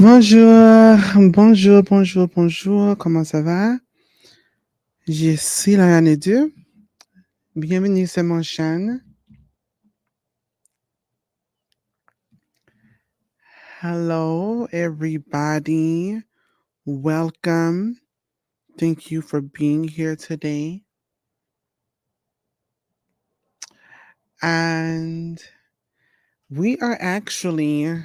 Bonjour, bonjour, comment ça va? Je suis Lariane 2. Bienvenue sur mon chaîne. Hello, everybody. Welcome. Thank you for being here today. And we are actually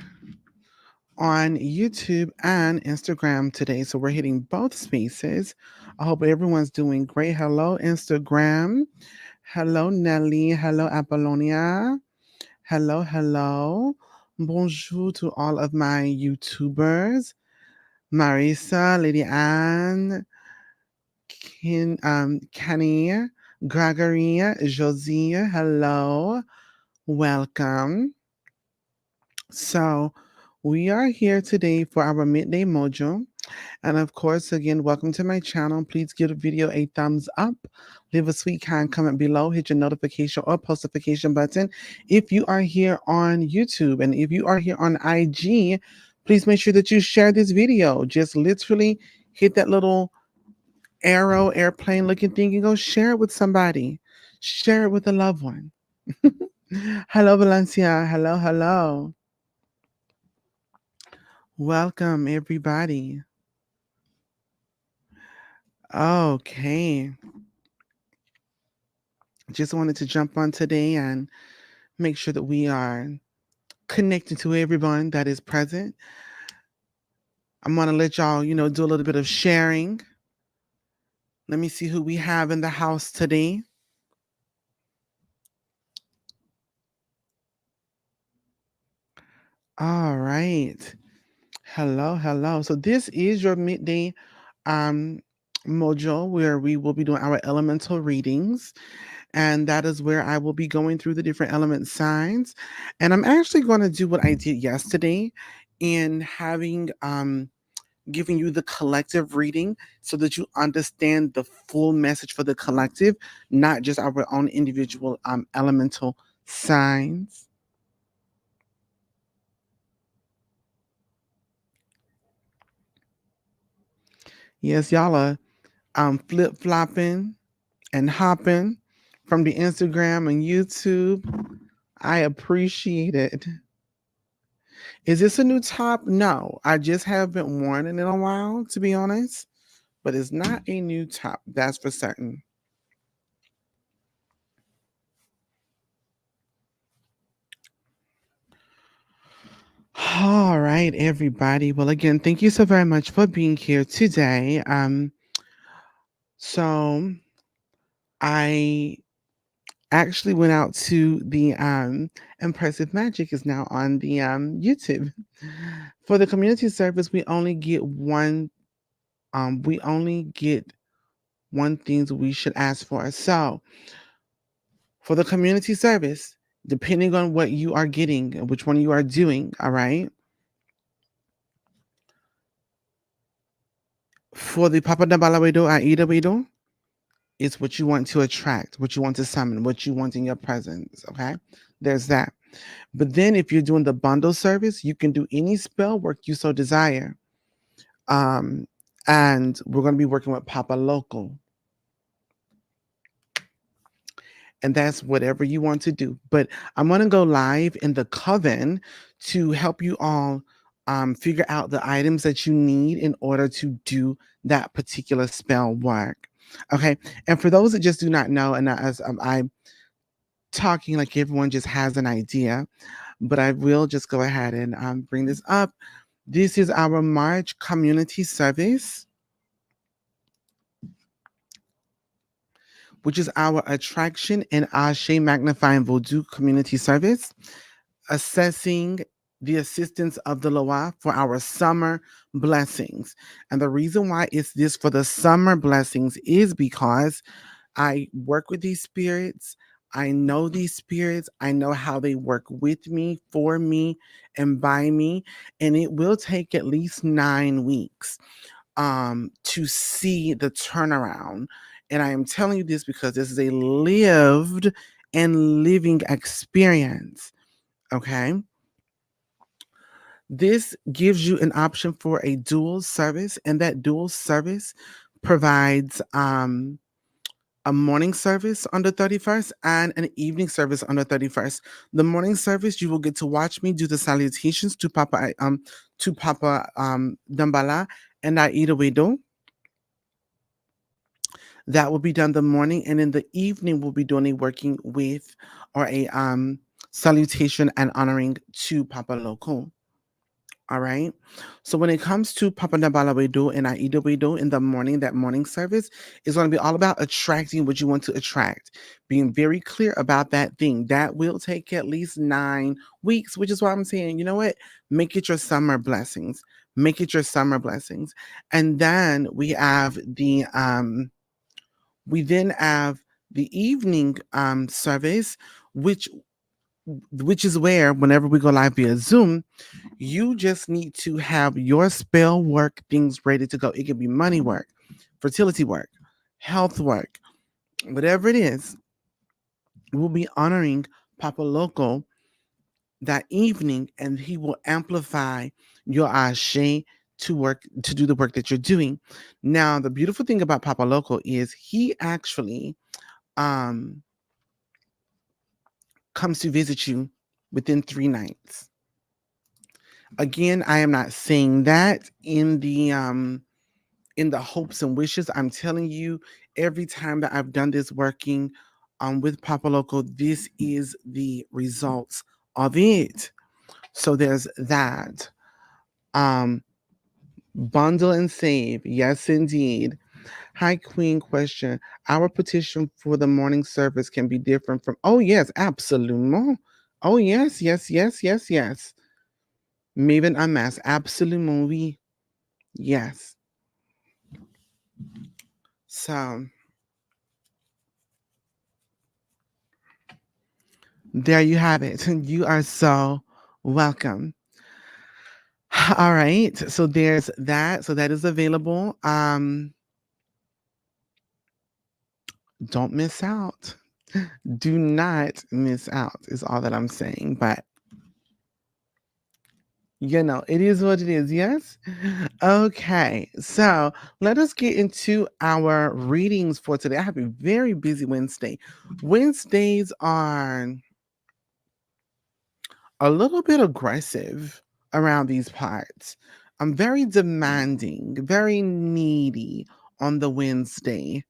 on YouTube and Instagram today. So we're hitting both spaces. I hope everyone's doing great. Hello, Instagram. Hello, Nelly. Hello, Apollonia. Hello. Bonjour to all of my YouTubers. Marisa, Lady Anne, Kenny, Gregory, Josie. Hello. Welcome. So, we are here today for our Midday Mojo. And of course, again, welcome to my channel. Please give the video a thumbs up. Leave a sweet kind comment below. Hit your notification or post notification button. If you are here on YouTube and if you are here on IG, please make sure that you share this video. Just literally hit that little arrow, airplane looking thing and go share it with somebody. Share it with a loved one. Hello, Valencia. Hello. Welcome, everybody. Okay. Just wanted to jump on today and make sure that we are connected to everyone that is present. I'm going to let y'all, do a little bit of sharing. Let me see who we have in the house today. All right. Hello. So this is your midday mojo where we will be doing our elemental readings. And that is where I will be going through the different element signs. And I'm actually going to do what I did yesterday in having giving you the collective reading so that you understand the full message for the collective, not just our own individual elemental signs. Yes, y'all are flip flopping and hopping from the Instagram and YouTube. I appreciate it. Is this a new top? No, I just haven't worn it in a while, to be honest. But it's not a new top, that's for certain. All right, everybody. Well, again, thank you so very much for being here today. So I actually went out to the Impressive Magic is now on the YouTube. For the community service, we only get one thing that we should ask for. So for the community service, depending on what you are getting, which one you are doing, all right. For the Papa da Balawedo Aida Wedo, it's what you want to attract, what you want to summon, what you want in your presence. Okay. There's that. But then if you're doing the bundle service, you can do any spell work you so desire. And we're going to be working with Papa Local. And that's whatever you want to do. But I'm going to go live in the Coven to help you all figure out the items that you need in order to do that particular spell work. Okay. And for those that just do not know, and as I'm talking like everyone just has an idea, but I will just go ahead and bring this up. This is our March community service, which is our Attraction and Ashe Magnifying Voodoo community service, assessing the assistance of the Loa for our summer blessings. And the reason why it's this for the summer blessings is because I work with these spirits. I know these spirits. I know how they work with me, for me, and by me. And it will take at least 9 weeks to see the turnaround. And I am telling you this because this is a lived and living experience. Okay. This gives you an option for a dual service, and that dual service provides a morning service on the 31st and an evening service on the 31st. The morning service, you will get to watch me do the salutations to Papa Dambala and Aida Wedo. That will be done the morning, and in the evening we'll be doing a working with or a salutation and honoring to Papa Loco. All right. So when it comes to Papa Nabala Wedo and Aida Wedo in the morning, that morning service is going to be all about attracting what you want to attract, being very clear about that thing. That will take at least 9 weeks, which is why I'm saying, you know what? Make it your summer blessings. Make it your summer blessings. And then we then have the evening service, which is where whenever we go live via Zoom, you just need to have your spell work things ready to go. It can be money work, fertility work, health work, whatever it is. We'll be honoring Papa Loco that evening, and he will amplify your ashe to do the work that you're doing. Now, the beautiful thing about Papa Loco is he actually um comes to visit you within 3 nights. Again, I am not saying that in the hopes and wishes. I'm telling you, every time that I've done this working with Papa Loco, this is the results of it. So there's that. Um, Bundle and save. Yes, indeed. Hi, Queen. Question. Our petition for the morning service can be different from. Oh, yes, absolument. Oh, yes, yes, yes, yes, yes. Maven Unmasked. Absolument, oui. Yes. So there you have it. You are so welcome. All right. So there's that. So that is available. Don't miss out. Do not miss out is all that I'm saying. But it is what it is. Yes. Okay. So let us get into our readings for today. I have a very busy Wednesday. Wednesdays are a little bit aggressive around these parts. I'm very demanding, very needy on the Wednesday.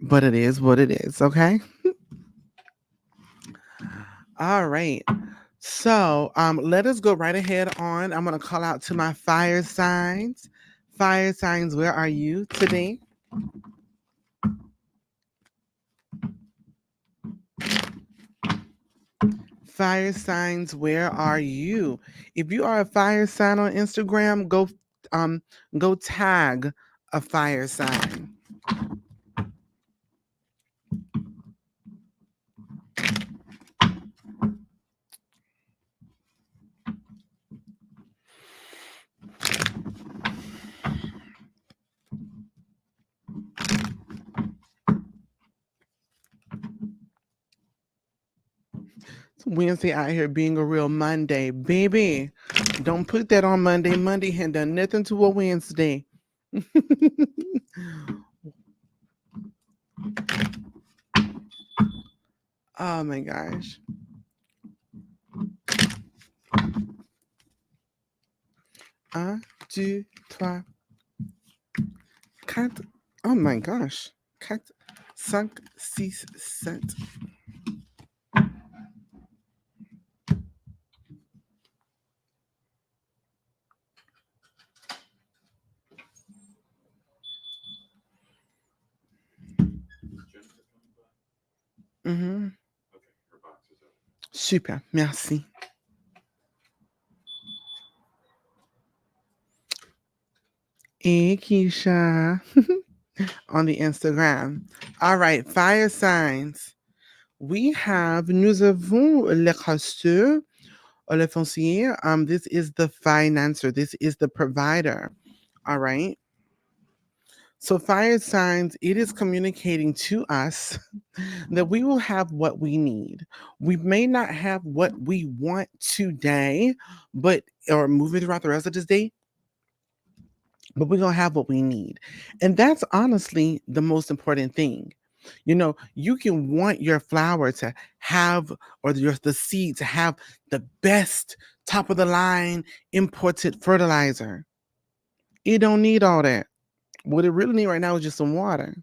But it is what it is, okay? All right. So let us go right ahead on. I'm going to call out to my fire signs. Fire signs, where are you today? Fire signs, where are you? If you are a fire sign on Instagram, go tag a fire sign. Wednesday out here being a real Monday. Baby, don't put that on Monday. Monday had done nothing to a Wednesday. Oh my gosh. Un, deux, trois, quatre. Oh my gosh. Quatre, cinq, six, sept. Mhm. Super, merci. Hey, Keisha. On the Instagram. All right, fire signs. Nous avons le casteur, le foncier. This is the financer. This is the provider. All right. So, fire signs, it is communicating to us that we will have what we need. We may not have what we want today, but or moving throughout the rest of this day, but we're going to have what we need. And that's honestly the most important thing. You know, you can want your flower to have, or the seed to have the best top of the line imported fertilizer. It don't need all that. What it really need right now is just some water.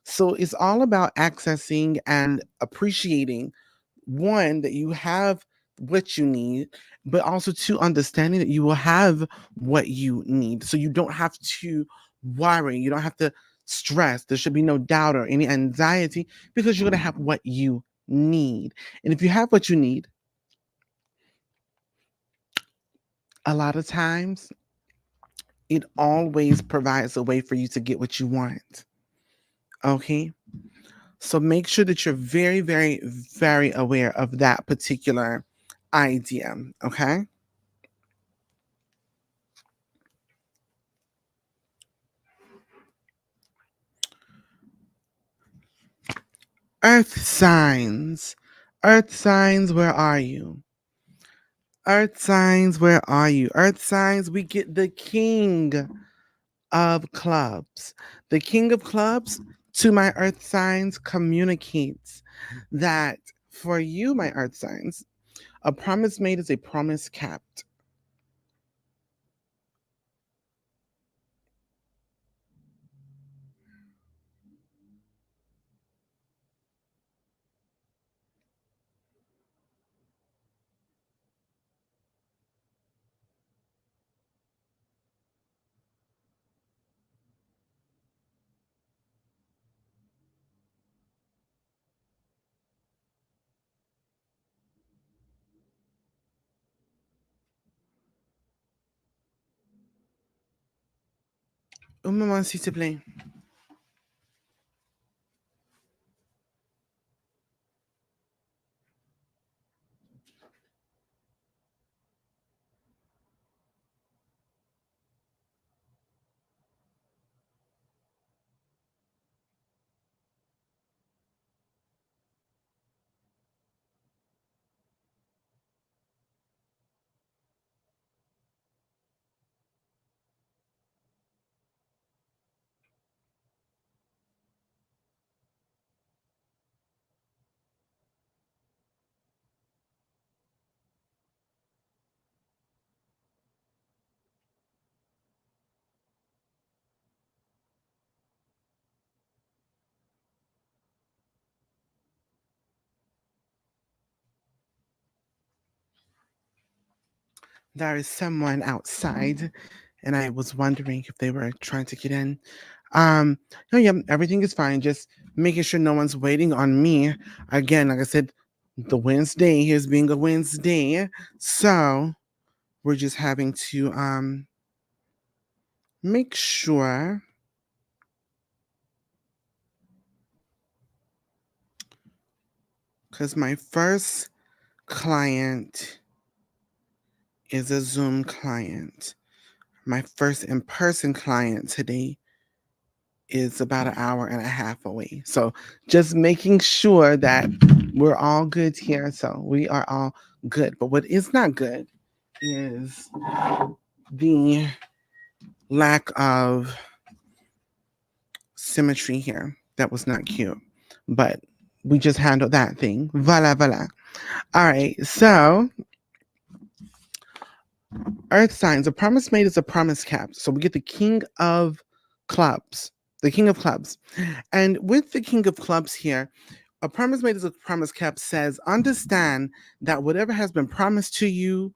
So it's all about accessing and appreciating, one, that you have what you need, but also two, understanding that you will have what you need. So you don't have to worry, you don't have to stress. There should be no doubt or any anxiety because you're going to have what you need. And if you have what you need, a lot of times it always provides a way for you to get what you want. Okay? So make sure that you're very, very, very aware of that particular idea. Okay. Earth signs. Earth signs, where are you? Earth signs, where are you? Earth signs, we get the King of Clubs. The King of Clubs to my Earth signs communicates that for you, my Earth signs, a promise made is a promise kept. Un moment, s'il te plaît. There is someone outside, and I was wondering if they were trying to get in. No, yeah, everything is fine. Just making sure no one's waiting on me. Again, like I said, the Wednesday here's being a Wednesday, so we're just having to make sure, because my first client is a Zoom client. My first in-person client today is about an hour and a half away. So just making sure that we're all good here. So we are all good. But what is not good is the lack of symmetry here. That was not cute. But we just handled that thing. Voila, voila. All right. So Earth signs, a promise made is a promise kept. So we get the King of Clubs. The King of Clubs. And with the King of Clubs here, a promise made is a promise kept says, understand that whatever has been promised to you,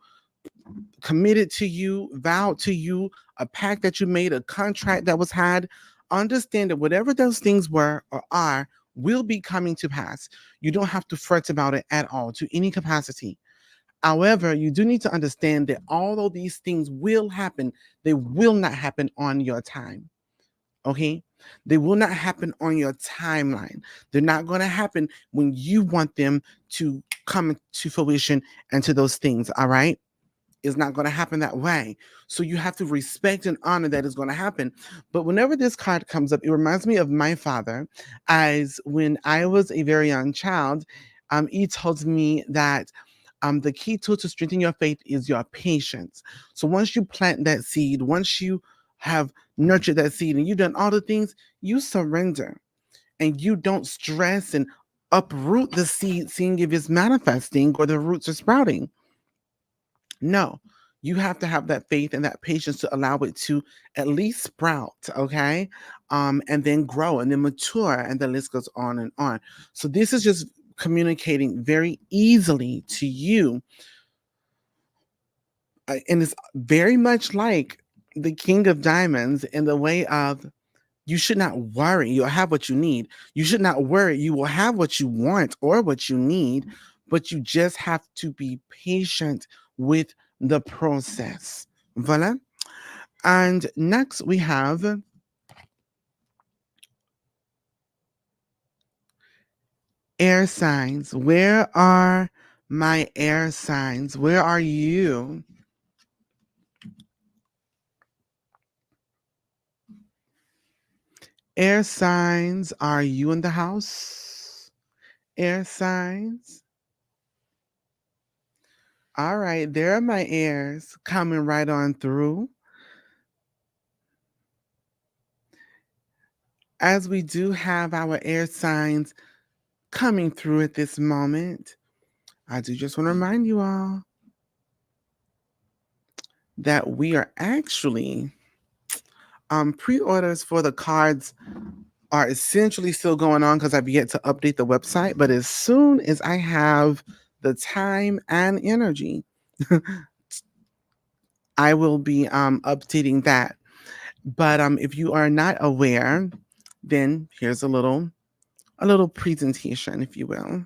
committed to you, vowed to you, a pact that you made, a contract that was had, understand that whatever those things were or are will be coming to pass. You don't have to fret about it at all to any capacity. However, you do need to understand that although these things will happen, they will not happen on your time. Okay? They will not happen on your timeline. They're not going to happen when you want them to come to fruition and to those things. All right? is not going to happen that way. So you have to respect and honor that it's going to happen. But whenever this card comes up, it reminds me of my father, as when I was a very young child, he told me that the key tool to strengthen your faith is your patience. So once you plant that seed, once you have nurtured that seed and you've done all the things, you surrender and you don't stress and uproot the seed seeing if it's manifesting or the roots are sprouting. No, you have to have that faith and that patience to allow it to at least sprout, okay? And then grow and then mature, and the list goes on and on. So this is just communicating very easily to you. And it's very much like the King of Diamonds in the way of you should not worry. You'll have what you need. You should not worry. You will have what you want or what you need, but you just have to be patient with the process. Voila. And next we have air signs. Where are my air signs? Where are you? Air signs, are you in the house? Air signs. All right, there are my airs coming right on through. As we do have our air signs coming through at this moment, I do just want to remind you all that we are actually pre-orders for the cards are essentially still going on because I've yet to update the website. But as soon as I have the time and energy, I will be updating that. But if you are not aware, then here's a little presentation, if you will.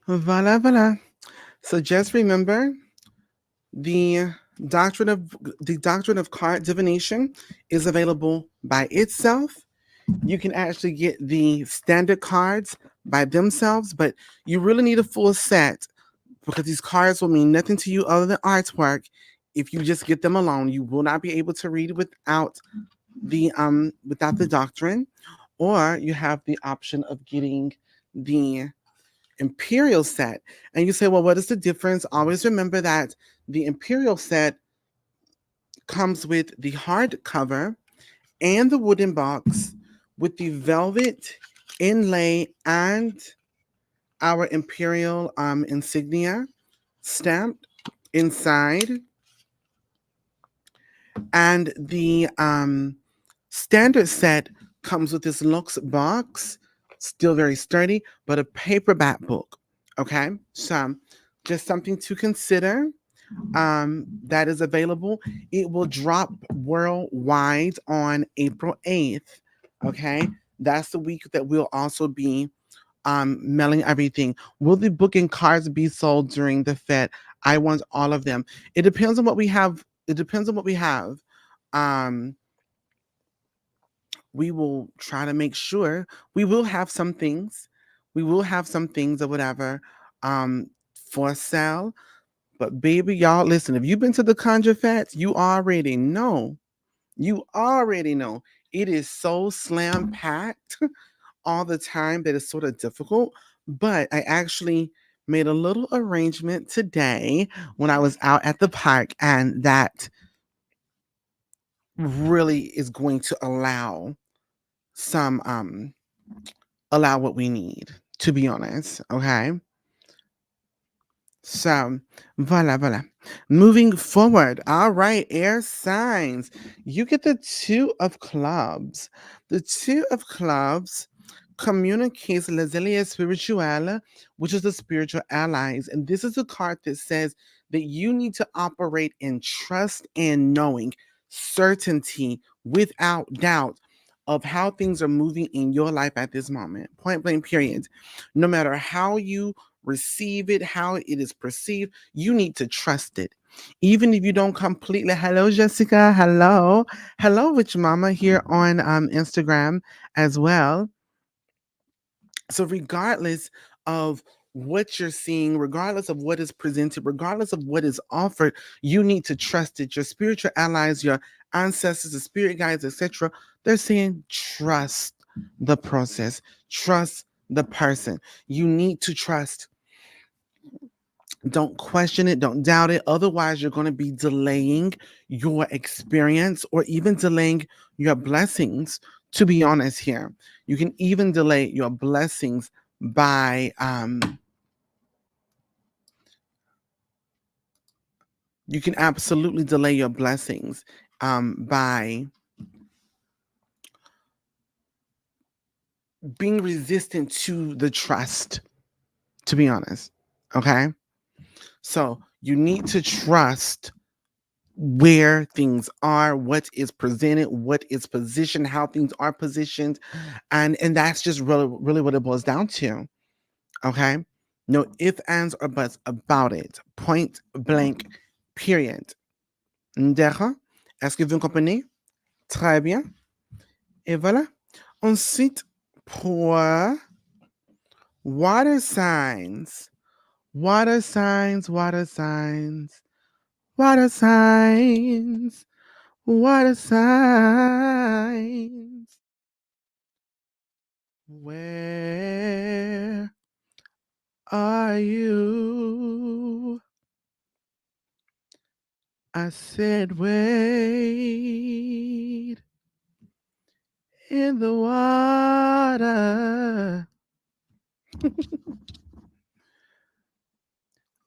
Voila, voila. So just remember, the doctrine of card divination is available by itself. You can actually get the standard cards by themselves, but you really need a full set because these cards will mean nothing to you other than artwork. If you just get them alone, you will not be able to read without the doctrine, or you have the option of getting the Imperial set. And you say, well, what is the difference? Always remember that the Imperial set comes with the hardcover and the wooden box with the velvet inlay and our Imperial insignia stamped inside. And the standard set comes with this Lux box, still very sturdy, but a paperback book. Okay, so just something to consider. That is available. It will drop worldwide on April 8th. Okay, that's the week that we'll also be mailing everything. Will the book and cards be sold during the Fed? I want all of them. It depends on what we have. It depends on what we have. Um, we will try to make sure we will have some things. We will have some things or whatever for sale. But baby, y'all, listen, if you've been to the Conjure Fats, you already know. You already know. It is so slam packed all the time that it's sort of difficult. But I actually made a little arrangement today when I was out at the park, and that really is going to some allow what we need, to be honest. Okay. So, voila, voila. Moving forward. All right, air signs. You get the Two of Clubs. The Two of Clubs communicates les alliés spirituels, which is the spiritual allies. And this is a card that says that you need to operate in trust and knowing, certainty, without doubt of how things are moving in your life at this moment. Point blank, period. No matter how you receive it, how it is perceived, you need to trust it. Even if you don't completely, hello, Jessica, hello. Hello, Witch Mama here on Instagram as well. So, regardless of what you're seeing, regardless of what is presented, regardless of what is offered, you need to trust it. Your spiritual allies, your ancestors, the spirit guides, etc., they're saying trust the process, trust the person. You need to trust. Don't question it, don't doubt it. Otherwise, you're going to be delaying your experience or even delaying your blessings. To be honest, here, you can even delay your blessings by, you can absolutely delay your blessings by being resistant to the trust, to be honest. Okay. So you need to trust where things are, what is presented, what is positioned, how things are positioned, and that's just really what it boils down to. Okay, no ifs, ands, or buts about it. Point blank, period. D'accord? Est-ce que vous comprenez? Très bien. Et voilà. Ensuite, pour water signs, water signs, water signs, water signs. What a signs. Where are you? I said, wait in the water.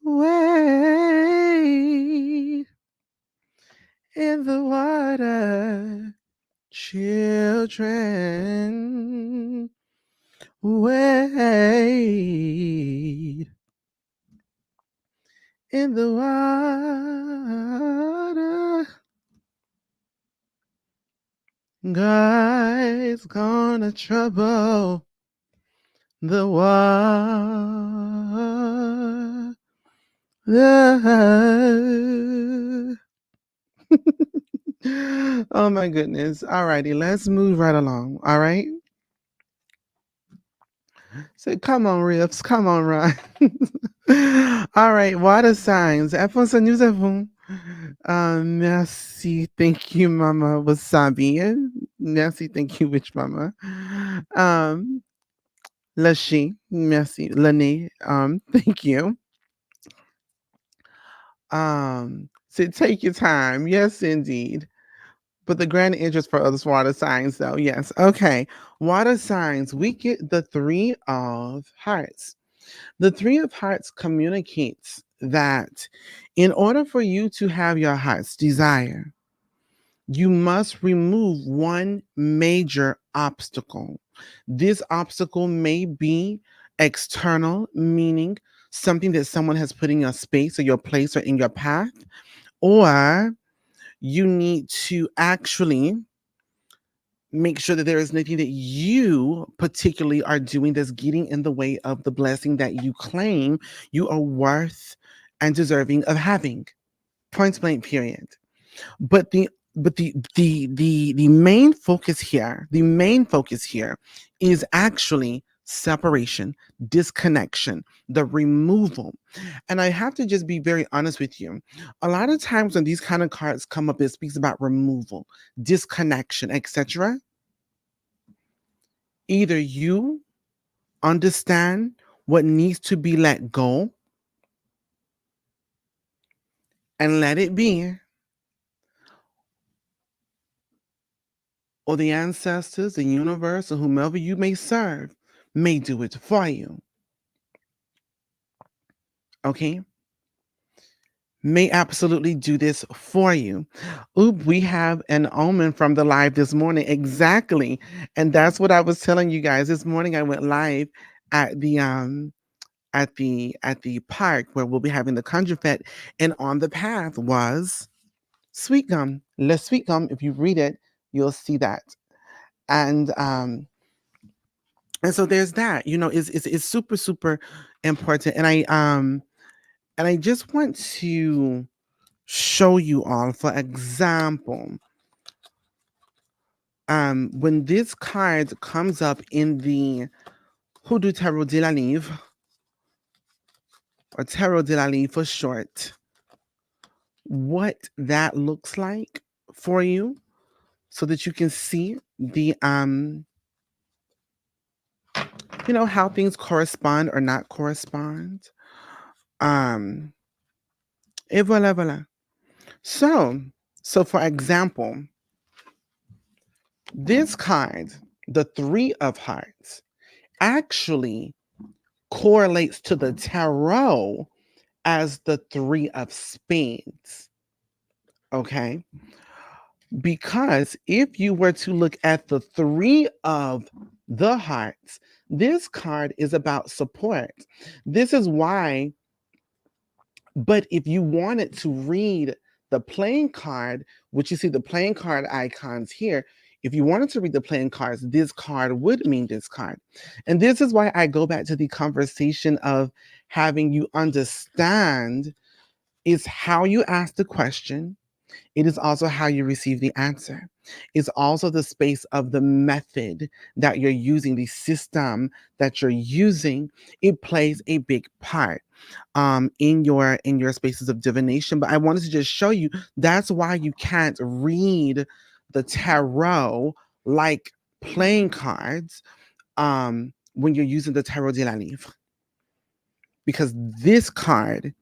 Wait in the water. Children, wait in the water. God's gonna trouble the water. Oh my goodness. Alrighty, let's move right along. All right. So come on, Riffs. Come on, Ron. All right, water signs. Alphonse, nous avons. Merci. Thank you, Mama Wasabi. Merci. Thank you, Witch Mama. Lashi. Merci. Lani. Thank you. So take your time. Yes, indeed. But the grand interest for others water signs, though. Yes. Okay. Water signs. We get the Three of Hearts. The Three of Hearts communicates that in order for you to have your heart's desire, you must remove one major obstacle. This obstacle may be external, meaning something that someone has put in your space or your place or in your path, or you need to actually Make sure that there is nothing that you particularly are doing that's getting in the way of the blessing that you claim you are worth and deserving of having. Point blank, period. But the main focus here, is actually separation, disconnection, the removal. And I have to just be very honest with you. A lot of times when these kind of cards come up, it speaks about removal, disconnection, etc. Either you understand what needs to be let go and let it be, or the ancestors, the universe, or whomever you may serve may do it for you. Okay? May absolutely do this for you. Oop, we have an omen from the live this morning. Exactly. And that's what I was telling you guys. This morning I went live at the park where we'll be having the Conjure Fete, and on the path was sweet gum. Le sweet gum. If you read it, you'll see that. And so there's that. It's super super important. And I just want to show you all, for example, when this card comes up in the Hoodoo Tarot de la Livre, or Tarot de la Livre for short, what that looks like for you, so that you can see the how things correspond or not correspond. Et voilà, voilà. So for example, this card, the Three of Hearts, actually correlates to the tarot as the Three of Spades. Okay? Because if you were to look at the Three of the Hearts, this card is about support. This is why, but if you wanted to read the playing card, which you see the playing card icons here, if you wanted to read the playing cards, this card would mean this card. And this is why I go back to the conversation of having you understand is how you ask the question. It is also how you receive the answer. It's also the space of the method that you're using, the system that you're using. It plays a big part in your spaces of divination. But I wanted to just show you that's why you can't read the tarot like playing cards when you're using the Tarot de la Livre, because this card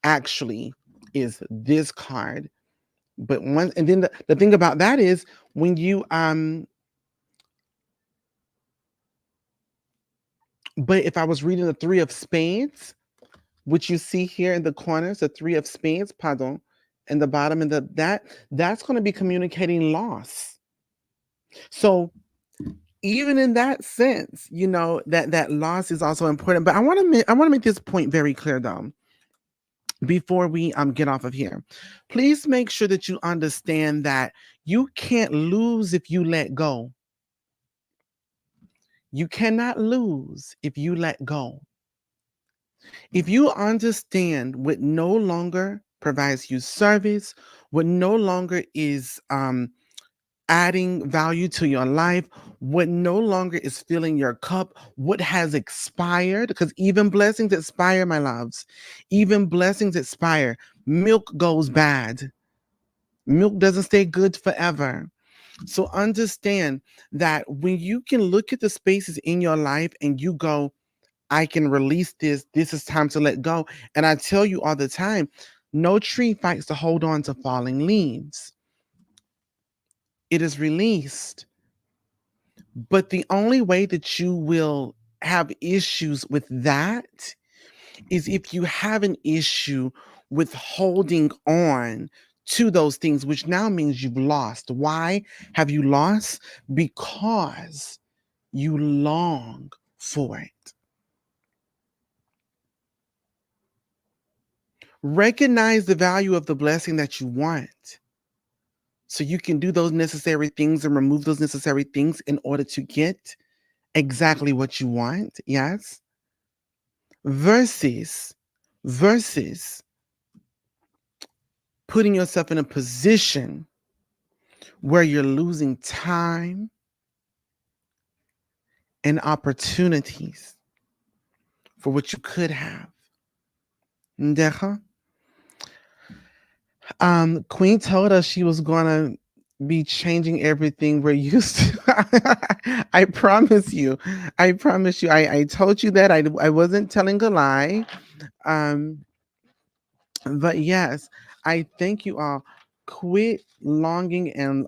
actually is this card. But and then the thing about that is when you but if I was reading the Three of Spades, which you see here in the corners, the Three of Spades, pardon, in the bottom, and that's going to be communicating loss. So even in that sense, that loss is also important. But I want to make this point very clear though, before we get off of here. Please make sure that you understand that you can't lose if you let go. You cannot lose if you let go. If you understand what no longer provides you service, what no longer is adding value to your life, what no longer is filling your cup, what has expired, because even blessings expire, my loves. Even blessings expire. Milk goes bad. Milk doesn't stay good forever. So understand that when you can look at the spaces in your life and you go, I can release this. This is time to let go. And I tell you all the time, no tree fights to hold on to falling leaves. It is released. But the only way that you will have issues with that is if you have an issue with holding on to those things, which now means you've lost. Why have you lost? Because you long for it. Recognize the value of the blessing that you want so you can do those necessary things and remove those necessary things in order to get exactly what you want. Yes. Versus, versus putting yourself in a position where you're losing time and opportunities for what you could have. Ndeja? Queen told us she was gonna be changing everything we're used to. I promise you. I promise you. I told you that. I wasn't telling a lie. Um, but yes, I thank you all. Quit longing and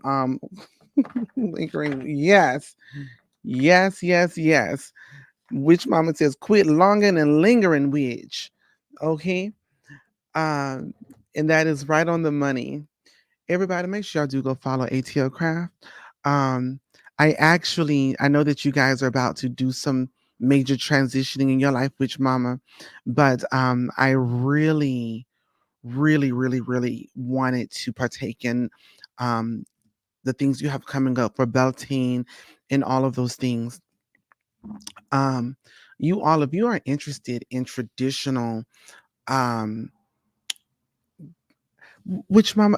lingering. Yes. Yes, yes, yes. Witch Mama says, quit longing and lingering, witch. Okay. Um, and that is right on the money. Everybody, make sure y'all do go follow ATL Craft. Um, I know that you guys are about to do some major transitioning in your life, Witch Mama, but I really, really, really, really wanted to partake in um, the things you have coming up for Beltane and all of those things. Um, you all, if you are interested in traditional, um, which mama,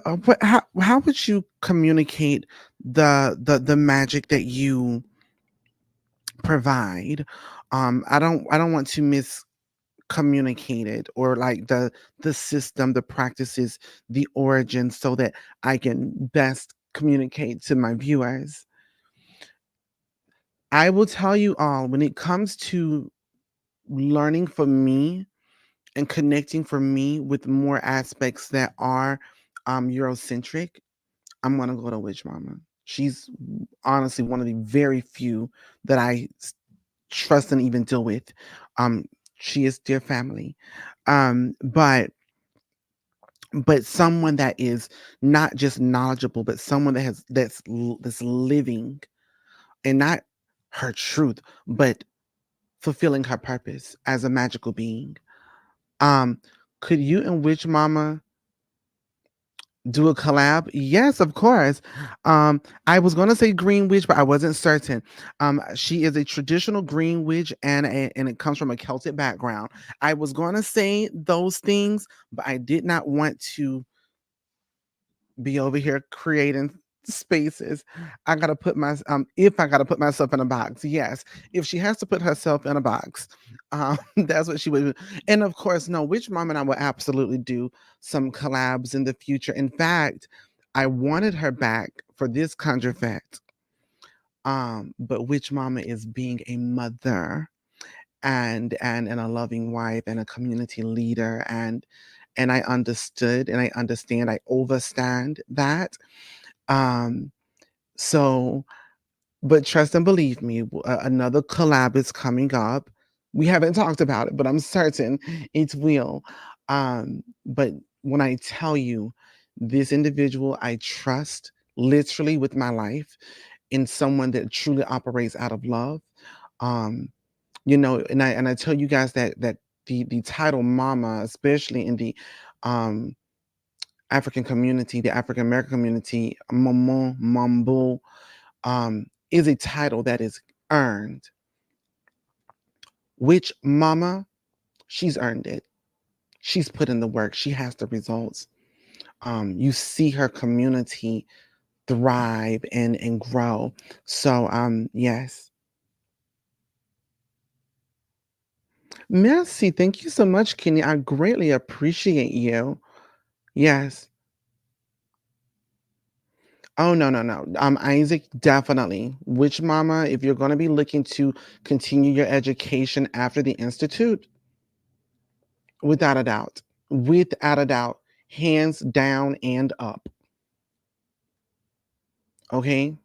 how would you communicate the magic that you provide? I don't want to miscommunicate it, or like the system, the practices, the origin, so that I can best communicate to my viewers. I will tell you all, when it comes to learning for me and connecting for me with more aspects that are Eurocentric, I'm gonna go to Witch Mama. She's honestly one of the very few that trust and even deal with. Um, she is dear family, but someone that is not just knowledgeable, but someone that has that's living, and not her truth, but fulfilling her purpose as a magical being. Um, could you and Witch Mama do a collab? Yes, of course. I was gonna say Green Witch, but I wasn't certain. She is a traditional Green Witch, and it comes from a Celtic background. I was gonna say those things, but I did not want to be over here creating spaces. I gotta put my if I gotta put myself in a box, yes. If she has to put herself in a box, that's what she would do. And of course, no, Witch Mom and I will absolutely do some collabs in the future. In fact, I wanted her back for this Conjure Fest. But Witch Mama is being a mother and a loving wife and a community leader, and I understood and I understand, I overstand that. um so, but trust and believe me, another collab is coming up. We haven't talked about it, but I'm certain it will. But when I tell you, this individual I trust literally with my life, in someone that truly operates out of love. um and I tell you guys that the title mama, especially in the um African community, the African American community, maman, mambo, is a title that is earned. Which mama, she's earned it. She's put in the work. She has the results. You see her community thrive and grow. So yes. Merci. Thank you so much, Kenny. I greatly appreciate you. Yes. Oh, no, no, no. Isaac, definitely. Which mama, if you're going to be looking to continue your education after the institute, without a doubt, without a doubt, hands down and up. Okay.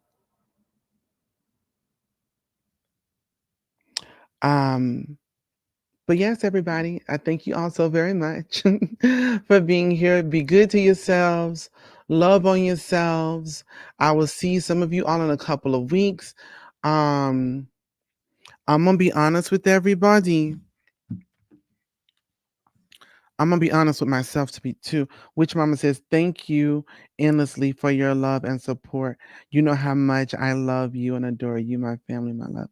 Um, but yes, everybody, I thank you all so very much for being here. Be good to yourselves. Love on yourselves. I will see some of you all in a couple of weeks. Um, I'm gonna be honest with everybody. I'm gonna be honest with myself to be too. Witch Mama says, "Thank you endlessly for your love and support. You know how much I love you and adore you, my family, my love.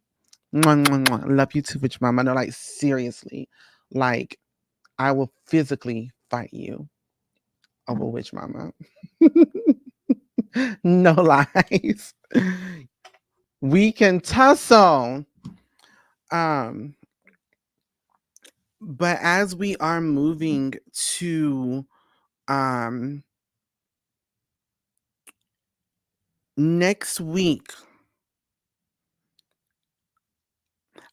Mwah, mwah, mwah. Love you too, Witch Mama. No, like seriously, like I will physically fight you over Witch Mama. No lies. We can tussle. Um, but as we are moving to um next week,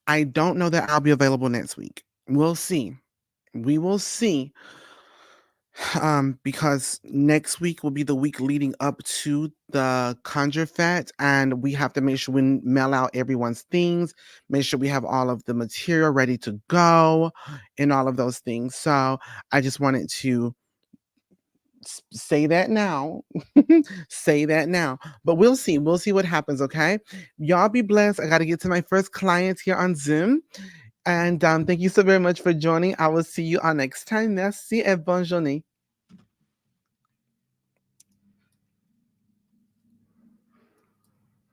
I don't know that I'll be available next week. We'll see. We will see. Because next week will be the week leading up to the Conjure Fest, and we have to make sure we mail out everyone's things, make sure we have all of the material ready to go, and all of those things. So I just wanted to say that now. Say that now. But we'll see. We'll see what happens, okay? Y'all be blessed. I got to get to my first client here on Zoom. And thank you so very much for joining. I will see you all next time. Merci et bonne journée.